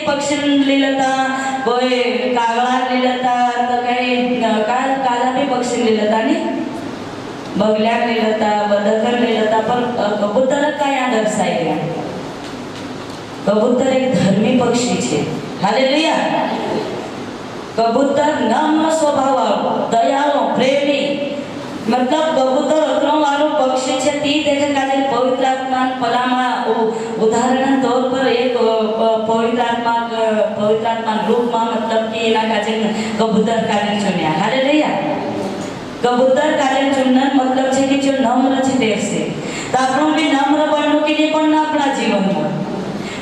पक्षी लिहिलं कोई कागळा लिहिलं तर काही काय काला बी पक्षी लिहिलं आणि बगल्या लिहिलं बदकर लिहिलं पण कबूतर काय આ દર્શાય कबूतर एक धर्मी पक्षी છે हालेलुया कबूतर नम्र स्वभाव दयाळु प्रेमी मतलब कबूतर अतरो वालो पक्षी છે ती देखे काजे पवित्र आत्मा पलामा उदाहरण तौर पर एक पवित्र आत्मा रूप में मतलब कि एना काजे कबूतर काजे चुन्या हालेलुया कबूतर काजे चुनना मतलब છે कि जो नम्र છે देव से तो आपनो भी नम्र बननो कि नहीं बनना अपना जीवन में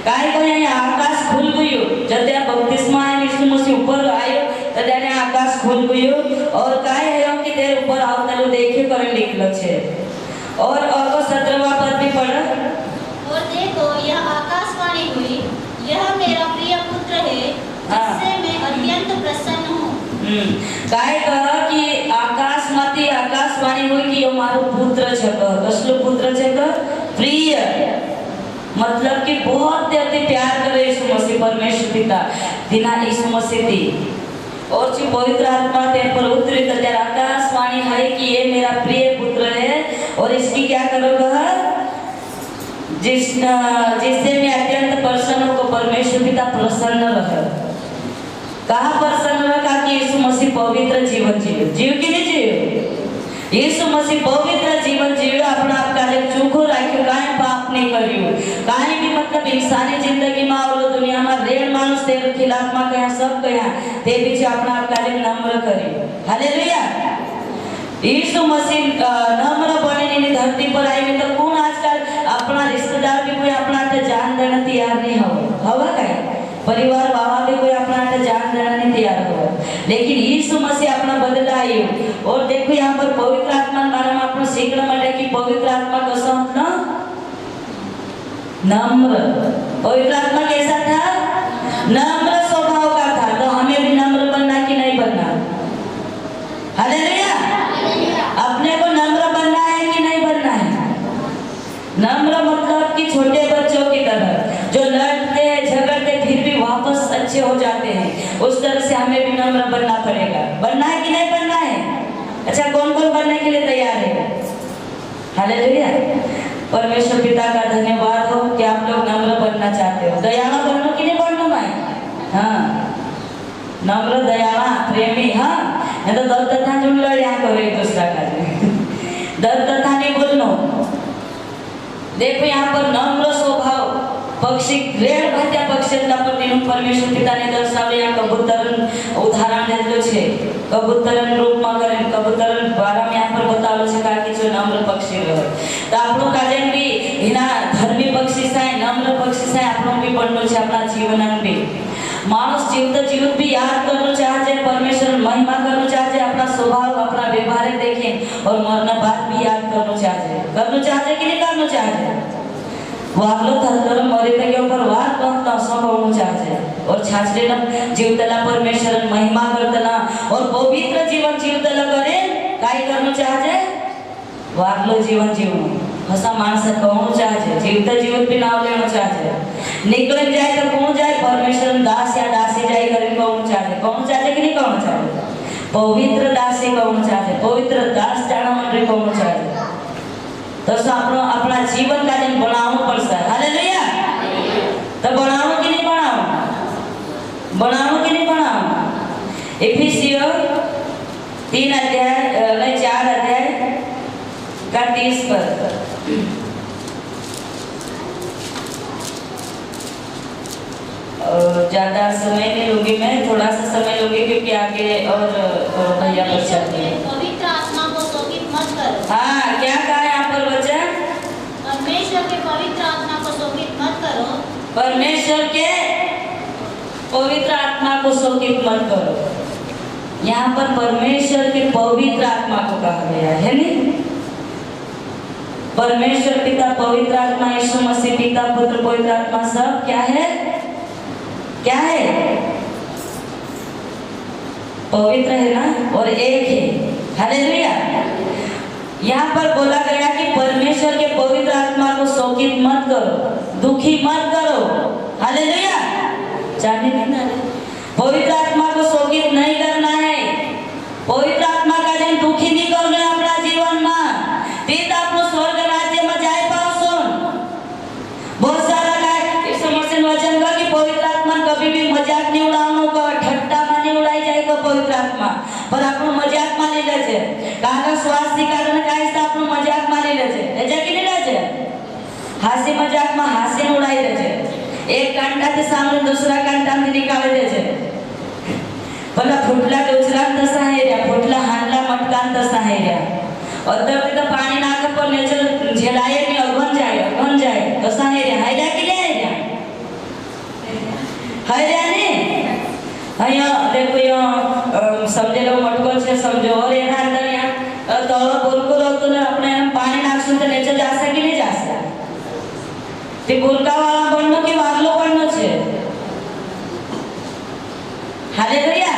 काय कोई आकाश खुल गयो जब त्या बपतिस्मा आया यीशु मसीह ऊपर आयो तो त्याने आकाश खुल गयो और काय है कि तेरे ऊपर आवतलो देखे करे निकलो छे और अगो 17वां पद भी पढ़ और देखो यह आकाशवाणी हुई यह मेरा प्रिय पुत्र है जिससे मैं अत्यंत प्रसन्न हूं काय कह कि आकाशमाती आकाशवाणी हुई कि यो मारो पुत्र छे कसलो पुत्र छे प्रिय मतलब कि बहुत अति प्यार करे यीशु मसीह परमेश्वर पिता बिना यीशु मसीह दी और जी पवित्र आत्मा तेरे पर उतरी तो तेरा आकाशवाणी है कि ये मेरा प्रिय पुत्र है और इसकी क्या करोगे जिससे मैं अत्यंत प्रसन्न को परमेश्वर पिता प्रसन्न रहे कहा प्रसन्न रहा कि यीशु मसीह पवित्र जीवन जीव कि नहीं जीव यीशु मसीह पवित्र जीवन जीव अपना आप का चोखो राख्यो काई पाप नहीं कर्यो काई भी मतलब इंसानी जिंदगी में और दुनिया में रेड मानुस तेरे खिलाफ में कया सब कया ते बीच अपना आप का नम्र कर्यो हालेलुया यीशु मसीह नम्र बने धरती पर आई तो कौन आजकल अपना रिश्तेदार भी कोई अपना जान देना तैयार नहीं हवा कई परिवार बाबा भी कोई अपना जान देना नहीं तैयार हो लेकिन यीशु मसीह अपना बदला आयो और देखो यहाँ पर पवित्र आत्मा बारे में आपको सीखना माटे कि पवित्र आत्मा कैसा होता नम्र पवित्र आत्मा कैसा था नम्र स्वभाव का था तो हमें भी नम्र बनना कि नहीं बनना हालेलुया अपने को नम्र बनना है कि नहीं बनना है नम्र मतलब कि छोटे बच्चों की तरह जो लड़ते हैं झगड़ते फिर भी वापस अच्छे हो जाते हैं उस तरह से हमें भी नम्र बनना पड़ेगा बनना है कि नहीं बनना है अच्छा कौन कौन बनने के लिए तैयार है हालेलुया परमेश्वर पिता का धन्यवाद हो कि आप लोग नम्र बनना चाहते हो दयालु बनना कि नहीं बनना भाई हाँ नम्र दयालु प्रेमी हाँ ये तो दर्द तथा जुड़ लड़िया करो एक दूसरा का दर्द तथा नहीं बोलना देखो यहाँ पर नम्र स्वभाव पक्षी रेड भात्या पक्षीला पर तेनु परमेश्वर पिताने दर्शावे या कबूतरन उदाहरण देलो छे कबूतरन रूप में करे कबूतरन बारे में यहाँ पर बतावलो छे कि जो नम्र पक्षी रहे तो आपनो काजे भी इना धर्मी पक्षी साय नम्र पक्षी साय आपनो भी बननो छे अपना जीवनन भी मानुष जीवन भी याद करनो चाहे परमेश्वर महिमा करनो चाहे अपना स्वभाव अपना व्यवहार देखें और मरना बाद भी याद करनो चाहे कि नहीं करनो चाहे वागलो थरथर मरे के ऊपर वाद बनता सब होना चाहिए और छाछलेला जीवतला परमेश्वर महिमा करतला और पवित्र जीवन जीवतला करे काय करनो चाहिए वागलो जीवन जीवनो हसा मानस कहनो चाहिए जीवता जीवन भी नाव लेनो चाहिए निकल जाए तो कौन जाए परमेश्वर दास या दासी जाए करे कहनो चाहिए कि नहीं कहनो चाहिए पवित्र दासी कहनो चाहिए पवित्र दास जाना मंडली कहनो चाहिए तो अपना अपना जीवन का जन बनावो पड़ता है हालेलुया तो बनावो कि नहीं बनावो इफिसियो 3 अध्याय नहीं 4 अध्याय का 30 पर ज्यादा समय नहीं लूंगी मैं थोड़ा सा समय लूंगी क्योंकि आगे और भैया पर चलते हैं पवित्र आत्मा को शोकित मत करो हाँ क्या कहा यहाँ पर बच्चा परमेश्वर के पवित्र आत्मा को शोकित मत करो परमेश्वर के पवित्र आत्मा को शोकित मत करो यहाँ पर परमेश्वर के पवित्र आत्मा को कहा गया है नहीं परमेश्वर पिता पवित्र आत्मा यीशु मसीह पिता पुत्र पवित्र आत्मा सब क्या है पवित्र है ना और एक है हालेलुया यहाँ पर बोला गया कि परमेश्वर के पवित्र आत्मा को शोकित मत करो दुखी मत करो हालेलुया जाने नहीं ना रे। पवित्र आत्मा को शोकित नहीं करना है। पवित्र आत्मा का जन दुखी नहीं करना है अपना जीवन में, तीत आपको स्वर्ग राज्य में जाए पाओ सुन। बहुत सारा काय इस समर्शन वचन का कि पवित्र आत्मा कभी भी मजाक नहीं उड़ानो का, ठट्टा में नहीं उड़ाई जाएगा पवित्र आत्मा, पर आपनो मजाक में ले ले छे। काका श्वास के कारण काय से आपनो मजाक में ले ले छे, एजा कि नहीं ले छे। हास्य मजाक में हास्य उड़ाई दे छे। एक कांटा के सामने दूसरा कांटा में निकाल दे छे। पहला फुटला दूसरा तसा है रे, फुटला हांडला मटकान तसा है रे। और तब तो पानी नाक पर नेचर झेलाए नहीं अगन जाए तसा है रे। हाय जा कि ले है रे, हाय रे ने हया देखो यो समझे लो मटको छे समझो। और एना अंदर या तो बिल्कुल तो अपने पानी नाखसुं तो नेचर जा सके कि नहीं जा सके। ते गुलका वाला बननो कि वागलो बननो छे। हालेलुया।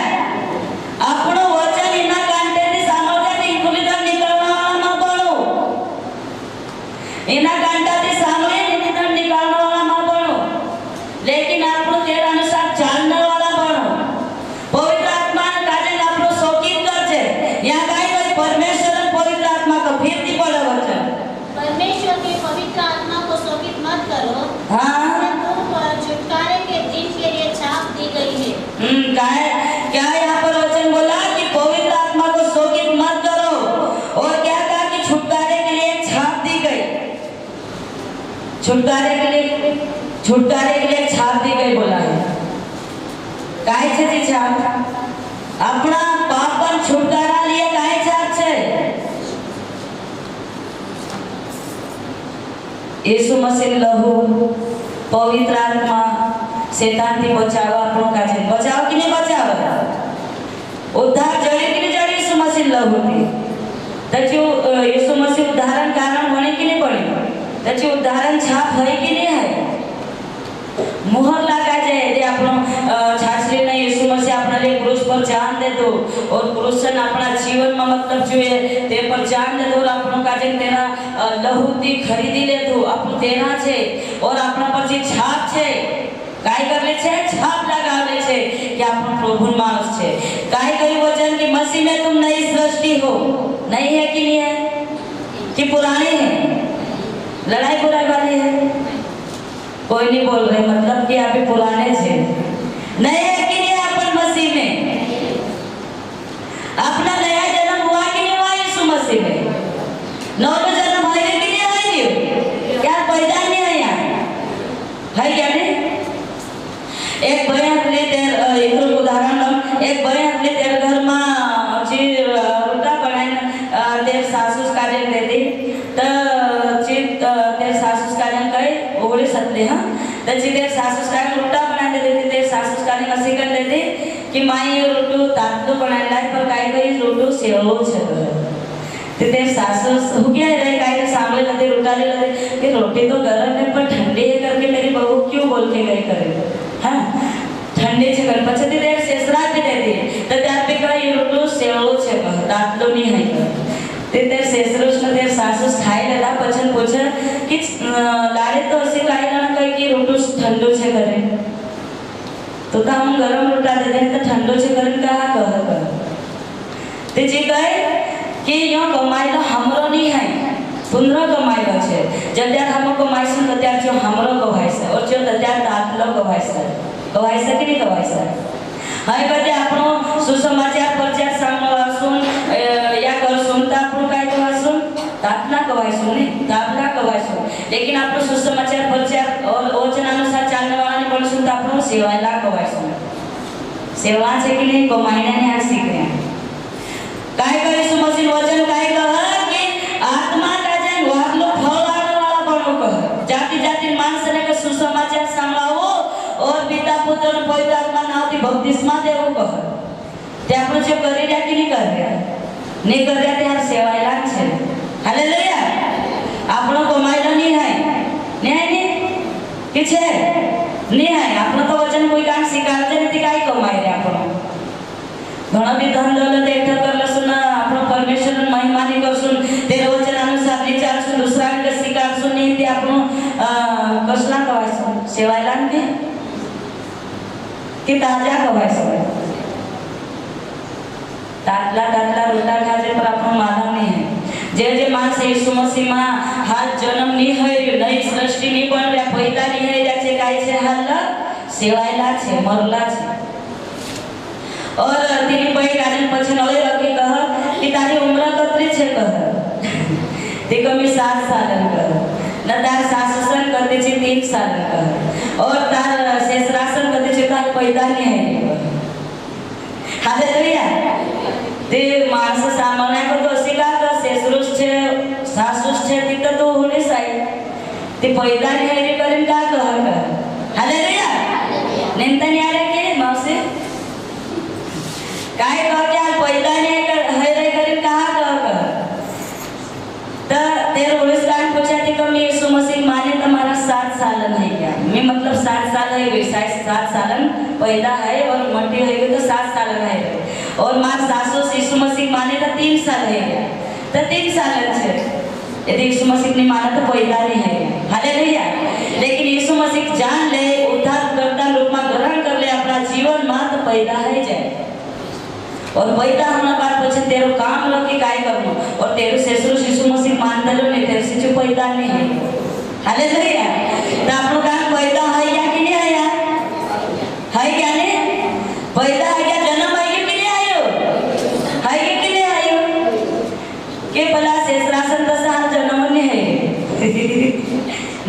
આપણો વચન એના કાંટેથી સાંભળવાથી ઇન્કુલિટર નીકળવાવાળામાં બનો, એના કાંટાથી સાંભળે નિનિધર નીકળવાવાળામાં બનો, લેકિન આપણો તેર અનુસાર ચાલનાવાળા બનો। પવિત્ર આત્માના કાજે આપણો શોકિત કરશે। યા કાઈ કોઈ પરમેશ્વર પવિત્ર આત્મા કો ફેરતી પડે વચન। परमेश्वर के पवित्र आत्मा को शोकित मत करो। हाँ। तुम पर छुटकारे के दिन के लिए छाप दी गई है। क्या यहाँ पर वचन बोला कि पवित्र आत्मा को शोकित मत करो, और क्या कहा कि छुटकारे के लिए एक छाप दी गई। छुटकारे के लिए छाप दी गई बोला है। काहे छे जी छाप? अपना पापन छुटकारा लिए काहे छाप छे? यीशु मसीह लहू पवित्र आत्मा शैतान थी बचावा आपनो काजे बचाव कि नहीं बचाव, उद्धार जड़े कि नहीं जड़े यीशु मसीह लहू थी। तजो यीशु मसीह उदाहरण कारण बने कि नहीं बने, तजो उदाहरण छाप है कि नहीं है। मुहर लगा जाए दे आपनो छाछली ने यीशु मसीह अपना लिए क्रूस पर जान दे दो, और क्रूस से अपना जीवन में मतलब जो है ते पर जान दे दो, और आपनो काजे तेरा लहू थी खरीदी ले दो, आपनो तेरा छे और अपना पर जे छाप छे काय कर ले छे, छाप लगा ले छे कि आपनो प्रभु मानस छे। काय कही वचन कि मसीह में तुम नई सृष्टि हो, नहीं है कि नहीं है कि पुराने हैं। लड़ाई बुराई वाली है, कोई नहीं बोल रहे, मतलब कि आप पुराने थे, नए है कि नहीं अपन मसीह में। अपना नया जन्म हुआ कि नहीं हुआ यीशु मसीह में। नौवा जन्म है कि नहीं है, क्या पैदा नहीं है यहाँ है क्या नहीं। एक भाई अपने तेर एक उदाहरण एक भाई अपने तेर घर में जी रोटा बनाए तेर सासुस कार्य दे दी तो चित तेर सासुस कार्य कई ओगड़े सतले हाँ तो जी तेर सासुस कार्य रोटा बना दे दी, तेर सासुस कार्य मसी कर दे दी कि माई रोटू तातलो बनाए लाए पर काई कई रोटू सेवो छे। ते तेर सासुस हो गया रे काई ने सामने लगे रोटा ले लगे कि रोटी तो गरम है पर ठंडी है करके मेरी बहू क्यों बोल के गई करे। हाँ ठंडी छे कर पछती देर सेसरा भी दे दी तो त्यार पे कहा ये रोटलो सेवो छे कह तातलो नहीं है कर ते तेर सेसरोस ने तेर सासुस खाई लेला पछन पूछे कि लारे तो ऐसे काई ना कहे कि रोटलो ठंडो छे करे तो हम गरम रोटा दे दे तो ठंडो छे करे कहा कह ते जी कहे कि यो कमाईलो हमरो नहीं है पुनरो कमाईलो छे। जत्यार हम कमाई से तत्यार जो हमरो कमाई से और जो तत्यार तातलो कमाई से कि नहीं कमाई से। हाय बदे आपनो सुसमाचार प्रचार सुन या कर सुनता आपनो काय कमाई सुन तातना कमाई सुन नहीं तातना कमाई सुन, लेकिन आपनो सुसमाचार प्रचार और वचन अनुसार चलने वाला ने पण सुनता आपनो सेवाला कमाई सुन। सेवा छे कि नहीं कमाईने ने आ सीख रहे हैं। काय करे सुमसिन वचन काय कहा कि आत्मा का जन वागलो फळवानो वाला बनो कह। जाति जाति मानस ने के सुसमाचार संभळावो और पिता पुत्र और पवित्र आत्मा नामથી बपतिस्मा देवो कह। ते आपण जे કરી રહ્યા કે નહીં કરી રહ્યા, નહીં કરી રહ્યા તે સેવાયેલા છે। હાલેલુયા। આપણો કમાયેલો નહીં है नहीं कि છે नहीं है। આપણો તો વચન કોઈ કામ સ્વીકારતે નથી, કાઈ કમાઈ રહ્યા આપણો ઘણા બી ધન દौलत એકઠા કરલા સુન આપણો પરમેશ્વર મહિમા ની કરશું તેર વચન અનુસાર વિચારશું दूसरा के સ્વીકારશું નહીં તે આપણો कसला કવાયશું સેવાયેલા ને की ताजा कवाय सवय ताटला ताटला रोटा खाजे पर આપણો માનવ નહીં જે જે માણસ ઈસુ મસીહમાં હાલ જન્મ નહીં હર્યો નઈ સૃષ્ટિ નહીં બનવ્યા પૈદા નહીં હર્યા છે કાય છે હાલ સેવાયેલા છે મરલા છે और तेरी पई कारण પછી નળે લખી કહ કે તારી ઉંમર કતરી છે કહ તે કમી 7 સાલન કહ न तार सासुसन करते छे 3 साल कह और तार शेषरासन करते छे तार पैदा नहीं है हालेलुया ते माणस सामान्य को तो सिका का शेषरुष छे सासुस छे तित तो होने साई ते पैदा नहीं है करेन का कह हालेलुया नेंतन यार के मौसे काय कह के हाल पैदा नहीं है रे करेन कहा कह त तेरे उलिस कान पूछा थी कि मैं यीशु मसीह माने तुम्हारा 7 सालन है क्या मैं मतलब 7 साल है वैसा 7 सालन पैदा है और मट्टी है तो 7 सालन है और मां सासु यीशु मसीह माने तो 3 साल है क्या तो 3 सालन छे यदि यीशु मसीह ने माना तो पैदा नहीं है हालेलुया लेकिन यीशु मसीह जान ले उद्धार करता रूप में ग्रहण कर ले अपना जीवन में तो पैदा है जाए और पैदा होना बात पूछे तेरो काम लो कि काय करनो और तेरो शेषरु यीशु मसीह मानता लो नहीं तेरे से जो पैदा नहीं है हालेलुया तो आपनो काम पैदा है या कि नहीं है यार है क्या नहीं पैदा है क्या जन्म है कि नहीं आयो है कि नहीं आयो के भला शेषरासन तो साल जन्म नहीं है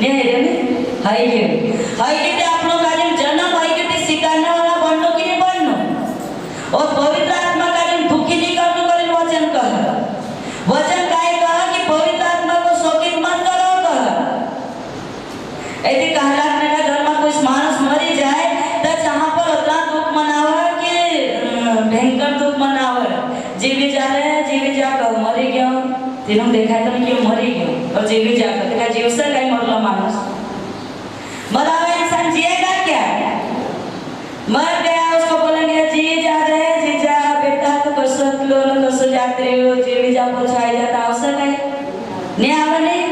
नहीं है रे है कि आपनो कार्य जन्म है कि सिखाने वाला बननो कि नहीं बननो और पवित्र आत्मा का जन दुखी नहीं करनो करें वचन कह वचन काय कह कि पवित्र आत्मा को शोकित मत करो कह यदि कहलात में घर में कोई मानस मरी जाए तो जहां पर उतना दुख मनावा कि भयंकर दुख मनावा जीवी जा कह मरी गयो तीनों देखा तो कि मरी गयो और जीवी जा कह देखा जीव से काय मरलो मानस मरा हुआ इंसान जिएगा क्या मर गया उसको बोलेंगे जी जा रहे जीजा बेटा तो कसो किलो न कसो जाते हो जीवी जा पहुंचाई जाता आवश्यक है नहीं आवे नहीं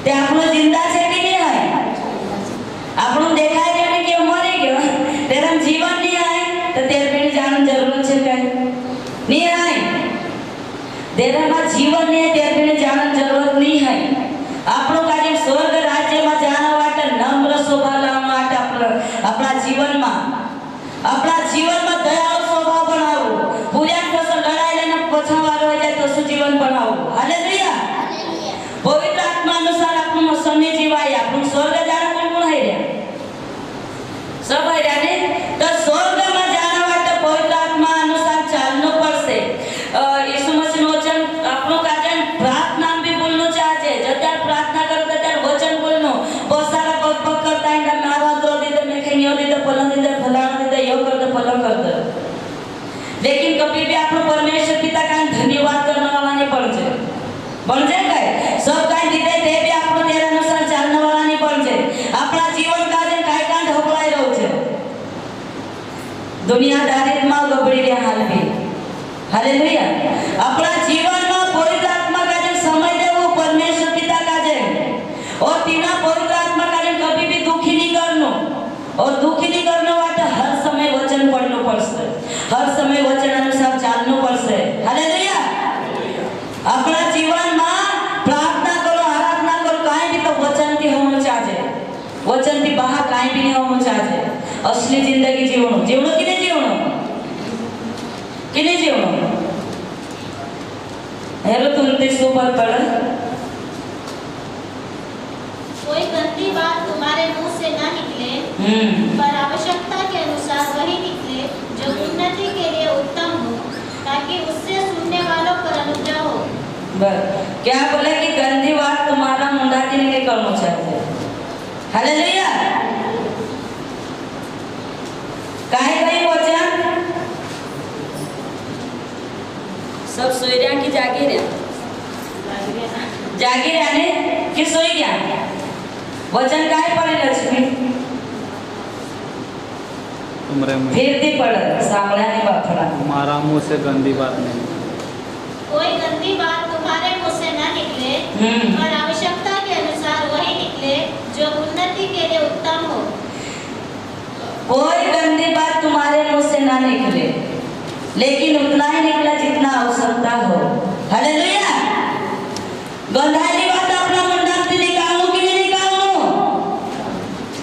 ते आपनो जिंदा છે કે नहीं है आपनो देखा है कि के मरे गयो तेरा जीवन नहीं आए तो तेरे पे जान जरूरत है क्या नहीं है तेरा में जीवन नहीं है तेरे पे जान जरूरत नहीं है आपनो कार्य स्वर्ग राज्य में जाना वाटे नम्र स्वभाव लावना वाटे अपना जीवन में दयालु स्वभाव बनाओ पूरा कसो लड़ाई लेना पछावा रह जाए तो सु जीवन बनाओ हालेलुया पवित्र आत्मा अनुसार आपनो समय जीवाय आपनो स्वर्ग जाना कोण है रे सब है रे तो स्वर्ग में जाना वाटे पवित्र आत्मा अनुसार चालनो पड़से यीशु मसीह वचन आपनो काजन प्रार्थना भी बोलनो चाहे जत्यार प्रार्थना करो त्यार वचन बोलनो बहुत सारा पग करता है मैं आवाज दो दे मैं खनियो दे पलंग दे फलाना दे यो कर दे पलंग कर दे लेकिन कभी भी आपनो परमेश्वर पिता का धन्यवाद करने वाला नहीं बन जाए काय सब काय दीदे ते भी आपनो तेरा अनुसार चलने वाला नहीं बन जाए अपना जीवन का जन काय कांड होकलाई रहू छे दुनियादारी में गबड़ी रे हाल भी हालेलुया अपना जीवन में पवित्र आत्मा का जन समय देवो परमेश्वर पिता का जन और तीना पवित्र आत्मा का जन कभी भी दुखी नहीं करनो और दुखी नहीं करनो वाटे हर समय वचन पढ़नो पड़से हर समय वचन अनुसार चलनो पड़से हालेलुया अपना जीवन में प्रार्थना करो आराधना करो काई भी तो वचन थी होनो चाहिए वचन थी बाहर काई भी नहीं होनो चाहिए असली जिंदगी जीवनो कि नहीं जीवनो हेलो तुम 29 ऊपर पढ़ कोई गंदी बात तुम्हारे मुंह से ना निकले पर आवश्यकता के अनुसार वही निकले जो उन्नति के लिए उत्तम हो ताकि उससे सुनने वालों पर अनुग्रह हो क्या बोले कि गंदी बात तुम्हारा मुंडा की नहीं करना चाहिए हालेलुया काहे कहीं वचन सब सोई रहा कि जागी रहा कि सोई गया वचन काहे पढ़े लक्ष्मी फिर दी पढ़ सांभळा नहीं बाफड़ा तुम्हारा मुंह से गंदी बात नहीं कोई गंदी बात तुम्हारे मुंह से ना निकले और आवश्यकता के अनुसार वही निकले जो उन्नति के लिए उत्तम हो कोई गंदी मुंह से ना निकले, लेकिन उतना ही निकला जितना आवश्यकता हो। हालेलुया। गंधाइली बात अपना मुंडा से निकालू कि नहीं निकालू?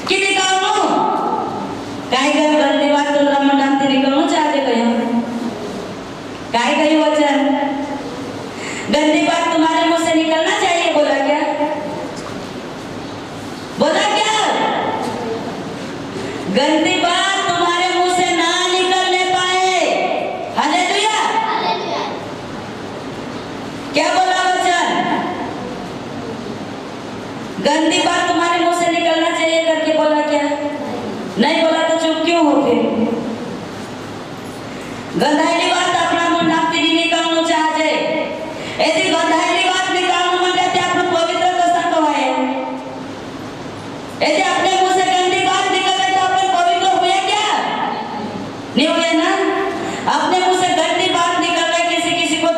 कि निकालू? काहे का गंदी बात तोरा मुंडा से निकालू चाहे कहीं? काहे कहीं वचन गंदी बात तुम्हारे मुंह से निकलना चाहिए, बोला क्या? बोला क्या? गंदी बात तुम्हारे मुंह से ना निकलने पाए। हालेलुया। क्या बोला वचन? गंदी बात तुम्हारे मुंह से निकलना चाहिए करके बोला क्या? नहीं बोला तो चुप क्यों हो फिर? गंधाइली बात अपना मुंह नापती नहीं निकालना चाहते। यदि गंधाइली बात निकालना मन रहते आप पवित्र तो संकवाए। यदि अपने मुंह से गंदी बात निकल रही तो अपन पवित्र हुए क्या? नहीं हुए ना? अपने मुंह से गंदी बात निकल रही, किसी को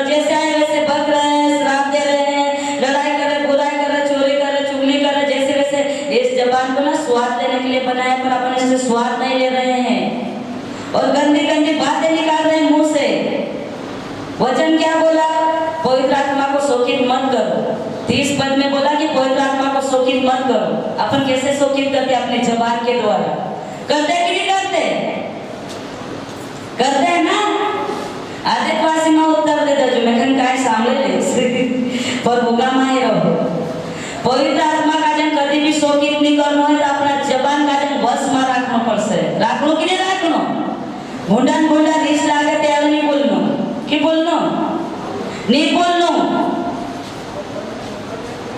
जैसे आए वैसे बक रहे हैं, श्राप दे रहे हैं, लड़ाई कर रहे, बुराई कर रहे, चोरी कर रहे, चुगली कर रहे, जैसे वैसे। इस जबान को ना स्वाद लेने के लिए बनाया, पर अपन इससे स्वाद नहीं ले रहे हैं और गंदी गंदी बातें निकाल रहे हैं मुंह से। वचन क्या बोला? पवित्र आत्मा को शोकित मत करो। 30 पद में बोला कि पवित्र आत्मा को शोकित मत करो। अपन कैसे शोकित करते? अपने जबान के द्वारा। करते कि नहीं करते? करते हैं ना? आदिवासी में उत्तर दे दो जो मैं काय सामने ले पर होगा माही रहो। पवित्र आत्मा का जन कभी भी शोकित नहीं करना है तो अपना जबान का जन बस में रखना पड़से। राखनो कि नहीं राखनो? भुंडन भुंडन इस लागे तैयार नहीं बोलनो कि बोलनो नहीं बोलनो।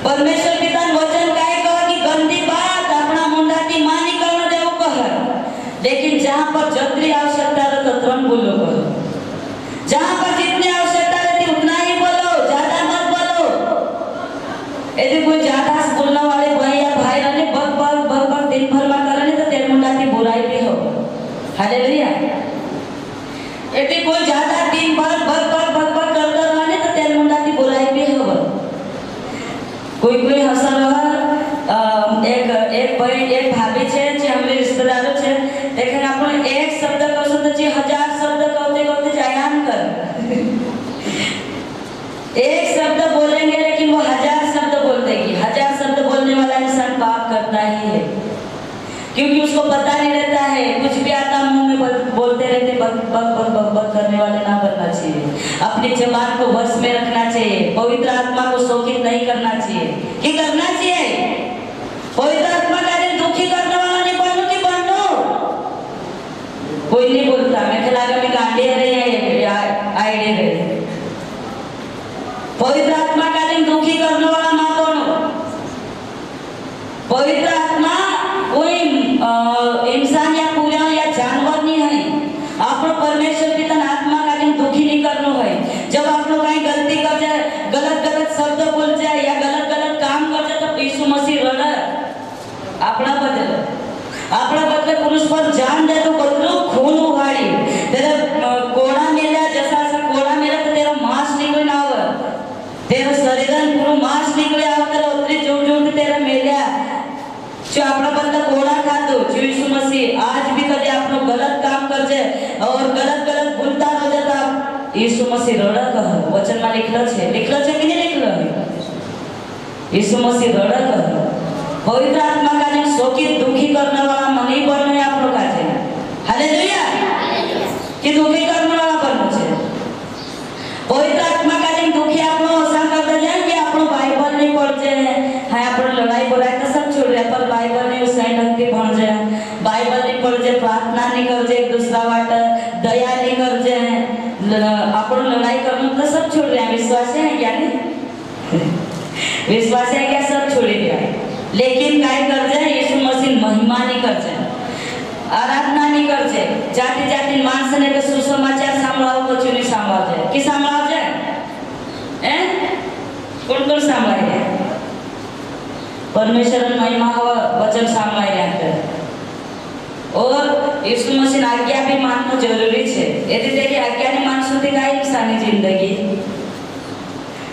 परमेश्वर पिता वचन काय कहा कि गंदी बात अपना मुंडा की मां निकलना देव कहा, लेकिन जहां पर जितनी आवश्यकता रहे तो तुरंत बोलो करो। जहां पर जितनी आवश्यकता रहती उतना ही बोलो, ज्यादा मत बोलो। यदि कोई ज्यादा बोलने वाले भाई या भाई रहने बग बग बग बग दिन भर में करने तो तेरे मुंडा की बुराई भी हो। हालेलुया। यदि कोई ज्यादा दिन भर बग बग बग बग करता रहने तो तेरे मुंडा की बुराई भी हो। कोई हसन रहा एक भाई एक भाभी छे जे हमरे रिश्तेदारों छे, लेकिन अपन एक शब्द कहसो तो जे 1000 शब्द कहते कहते जायान कर। एक शब्द बोलेंगे लेकिन वो 1000 शब्द बोल देगी। 1000 शब्द बोलने वाला इंसान पाप करता ही है, क्योंकि उसको पता नहीं रहता है। कुछ भी आता मुंह में बोलते रहते, बक बक बक बक बक करने वाले ना बनना चाहिए। अपनी जबान को वश में रखना चाहिए। पवित्र आत्मा को शोकित नहीं करना चाहिए। कि करना चाहिए? पवित्र आत्मा का दिन दुखी करने वाला नहीं बनू कि बनू? कोई नहीं बोलता। मैं खिला के मैं गांडी रहे हैं आईडी रहे। पवित्र आत्मा का दिन दुखी करने वाला ना बनो। पवित्र आत्मा कोई इंसान या पूरा या जानवर नहीं है। आप परमेश्वर की तरह आत्मा का दिन दुखी नहीं करना है। जब आप लोग कहीं गलती कर जाए, गलत गलत शब्द बोल जाए या गलत गलत काम कर जाए तो यीशु मसीह रड़ा अपना बदले पुरुष पर जान दे तो बदलो खून उगाड़ी। तेरा कोड़ा मिला जैसा कोड़ा मिला तो तेरा मांस निकले ना हो, तेरा शरीर पूरा मांस निकले आओ, तेरा उतरी जोड़ जोड़ के तेरा मिला जो अपना बंदा कोड़ा खा दो। जो यीशु मसीह आज भी कभी आप लोग गलत काम कर जाए और गलत गलत भूलता हो जाता, यीशु मसीह रड़ा कह वचन में लिखल छे कि नहीं लिखल? यीशु मसीह रड़ा कह। पवित्र आत्मा का जन शोकित दुखी करने वाला मन ही बनना है आप लोग का जे। हालेलुया। कि दुखी करने वाला बनना छे। पवित्र आत्मा का जन दुखी आप लोग ऐसा करते जाए कि आप लोग बाइबल नहीं पढ़ते हैं, हां आप लोग लड़ाई बुराई तो सब छोड़ रहे, पर बाइबल नहीं सही ढंग के पढ़ जाए, बाइबल नहीं पढ़ जाए, प्रार्थना नहीं कर जाए, एक दूसरा वाट दया नहीं कर जाए, आप लोग लड़ाई करना तो सब छोड़ रहे हैं। विश्वास है क्या? नहीं विश्वास है क्या? सब छोड़ दिया। लेकिन काय कर जाए? यीशु मसीह महिमा नहीं कर जाए, आराधना नहीं कर जाए, जाति जाति मानस ने सुसमाचार सांभळाव कुछ नहीं सांभाल जाए। कि सांभाल जाए हैं? कौन सांभाल जाए? परमेश्वर महिमा हवा वचन सांभाल जाते और यीशु मसीह आज्ञा भी मानना जरूरी है। यदि देखिए आज्ञा नहीं मानसो तो काय इंसानी जिंदगी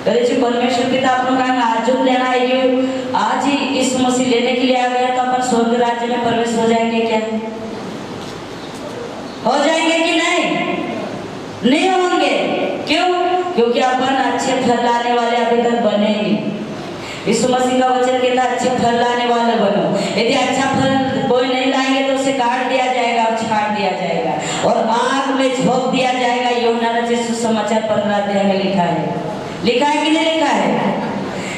करे जो परमेश्वर पिता अपन का आज लेना है कि आज ही यीशु मसीह लेने के लिए आ गया तो अपन स्वर्ग राज्य में प्रवेश हो जाएंगे क्या? हो जाएंगे कि नहीं? नहीं होंगे। क्यों? क्योंकि अपन अच्छे फल लाने वाले अभी तक बने ही। यीशु मसीह का वचन कहता है अच्छे फल लाने वाले बनो। यदि अच्छा फल कोई नहीं लाएंगे तो उसे काट दिया जाएगा और छाड़ दिया जाएगा और आग में झोंक दिया जाएगा। यूहन्ना रचित सुसमाचार 15 अध्याय में लिखा है कि नहीं लिखा है?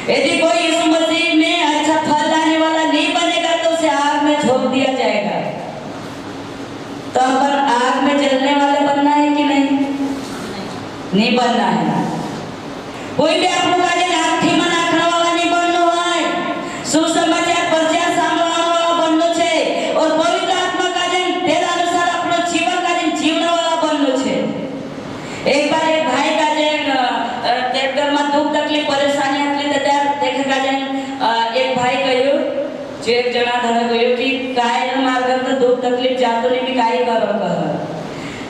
यदि कोई यीशु मसीह में अच्छा फल लाने वाला नहीं बनेगा तो उसे आग में झोंक दिया जाएगा। तो अपन आग में जलने वाले बनना है कि नहीं? नहीं बनना है। कोई भी આપણું કાર્ય લાઠીમાં નાખવા વાળા નહીં બનવું હોય। સુસમાચાર પ્રચાર સાંભળવા વાળા બનવું છે और પવિત્ર આત્મા કાર્ય તેના અનુસાર આપણો જીવન કાર્ય જીવવા વાળા બનવું છે। एक बार एक भाई का जे ઘરમાં દુઃખ તકલીફ પરેશાની હતી તો ત્યાં દેખે કાજે એક ભાઈ કહ્યું જે એક જણા ધરે કહ્યું कि काय मार्ग तो दुःख तकलीफ जातो ने भी काय करो कह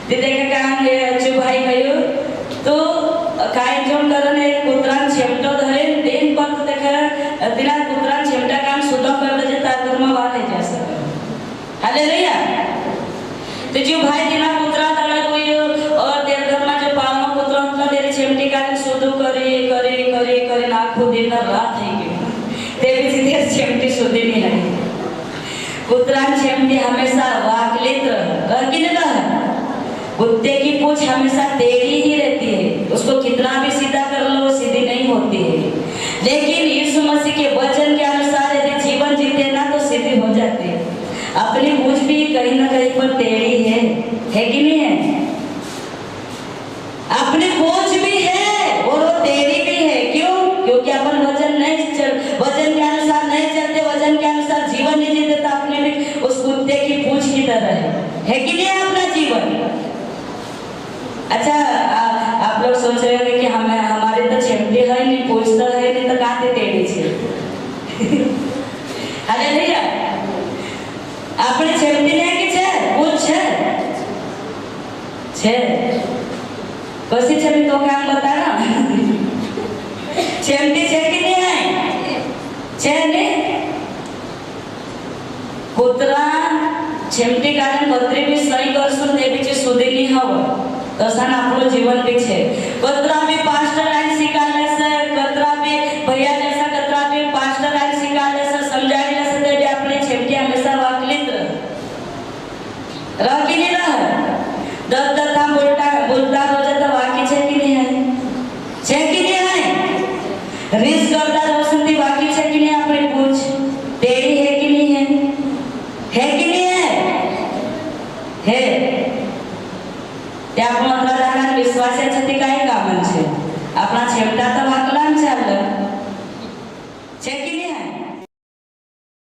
ते देखे का जे भाई कह્યું तो काय जोन करने कुत्रान छेमटो धरे दिन पर देखे तिला कुत्रान छेमटा काम सुतो कर दे ता घरमा वाले जा सके। हालेलुया। तो जो भाई तिला कुत्रा तळे कोई और तेर घरमा जो पावनो कुत्रा मतलब तेरे छेमटी का सुधु करे करे करे करे आखो दिन रात થઈ ગઈ તે બીજી તેર छेमटी सुधी नहीं रही। कुत्रान छेमटी हमेशा वाकलित रह कि नहीं रह। कुत्ते की पूंछ हमेशा टेढ़ी ही रहती है, उसको कितना भी सीधा कर लो सीधी नहीं होती है। लेकिन यीशु मसीह के वचन के अनुसार यदि जीवन जीते ना तो सीधी हो जाती है। अपनी पूंछ भी कहीं ना कहीं पर टेढ़ी है कि नहीं है? अपनी पूंछ भी है और वो टेढ़ी भी है। क्यों? क्योंकि अपन वचन के अनुसार नहीं चलते, वचन के अनुसार जीवन नहीं जीते तो अपने भी उस कुत्ते की पूंछ की तरह है कि नहीं अपना जीवन। अच्छा आप लोग सोच रहे होंगे कि हमारे तो छेमटी है नहीं, पूछ तो है नहीं तो कहाँ से टेढ़ी छे। हालेलुया। अपने छेमटी नहीं कि छे पूछ छे कैसी छे तो क्या बता ना छेमटी छे कि नहीं है? छे नहीं। कुत्रा छेमटी कारण बत्री भी सही करसुन ते बीचे सुधी नहीं हव तसा આપણું જીવન भी છે। કતરા भी पास्टर लाइन सिखाले से कतरा भी भैया जैसा कतरा भी पास्टर लाइन सिखाले से समझाड़ी ले से भी अपने छेमटी हमेशा वाकलित रह कि नहीं रह। दस दस हम बोलता रोज तो वाकी छे कि नहीं है? छे कि नहीं है? रिस करता रोज सुनती वाकी छे कि नहीं? अपनी पूछ टेढ़ी है कि नहीं है? है कि नहीं है? તે આપણો અંતરાધાર વિશ્વાસ છે તે કાઈ કામ છે। આપણા છેમટા તો વાક